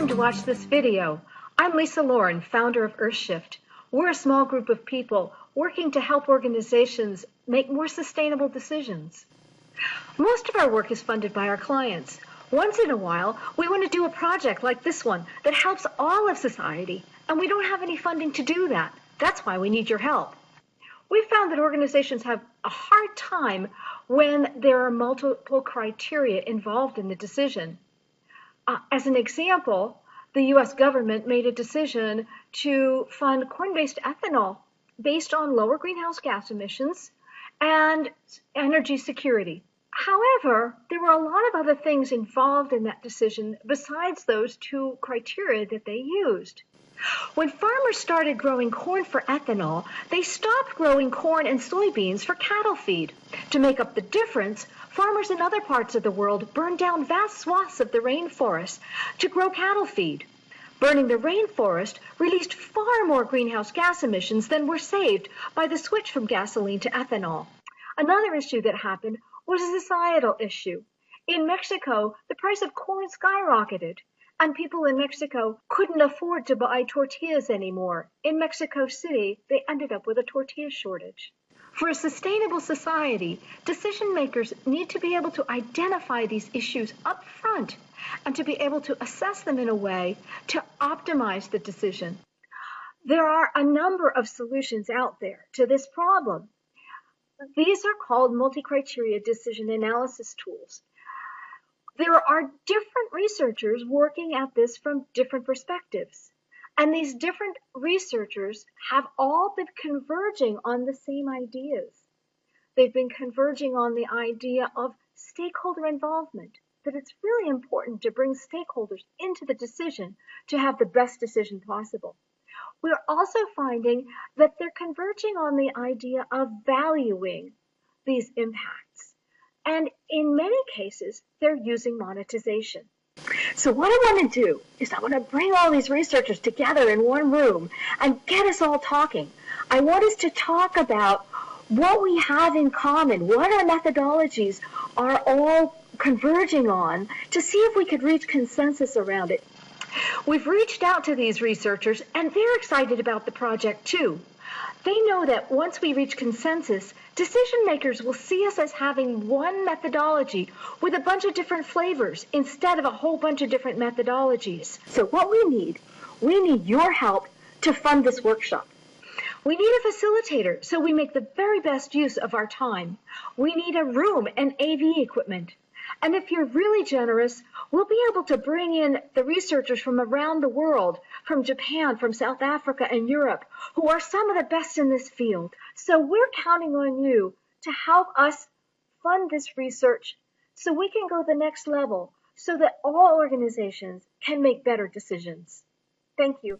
time to watch this video. I'm Lisa Lauren, founder of EarthShift. We're a small group of people working to help organizations make more sustainable decisions. Most of our work is funded by our clients. Once in a while, we want to do a project like this one that helps all of society, and we don't have any funding to do that. That's why we need your help. We found that organizations have a hard time when there are multiple criteria involved in the decision. As an example, the U.S. government made a decision to fund corn-based ethanol based on lower greenhouse gas emissions and energy security. However, there were a lot of other things involved in that decision besides those two criteria that they used. When farmers started growing corn for ethanol, they stopped growing corn and soybeans for cattle feed. To make up the difference, farmers in other parts of the world burned down vast swaths of the rainforest to grow cattle feed. Burning the rainforest released far more greenhouse gas emissions than were saved by the switch from gasoline to ethanol. Another issue that happened was a societal issue. In Mexico, the price of corn skyrocketed, and people in Mexico couldn't afford to buy tortillas anymore. In Mexico City, they ended up with a tortilla shortage. For a sustainable society, decision makers need to be able to identify these issues up front and to be able to assess them in a way to optimize the decision. There are a number of solutions out there to this problem. These are called multi-criteria decision analysis tools. There are different researchers working at this from different perspectives, and these different researchers have all been converging on the same ideas. They've been converging on the idea of stakeholder involvement, that it's really important to bring stakeholders into the decision to have the best decision possible. We're also finding that they're converging on the idea of valuing these impacts. And in many cases, they're using monetization. So what I want to do is I want to bring all these researchers together in one room and get us all talking. I want us to talk about what we have in common, what our methodologies are all converging on, to see if we could reach consensus around it. We've reached out to these researchers, and they're excited about the project too. They know that once we reach consensus, decision makers will see us as having one methodology with a bunch of different flavors instead of a whole bunch of different methodologies. So what we need your help to fund this workshop. We need a facilitator so we make the very best use of our time. We need a room and AV equipment. And if you're really generous, we'll be able to bring in the researchers from around the world, from Japan, from South Africa, and Europe, who are some of the best in this field. So we're counting on you to help us fund this research so we can go the next level, so that all organizations can make better decisions. Thank you.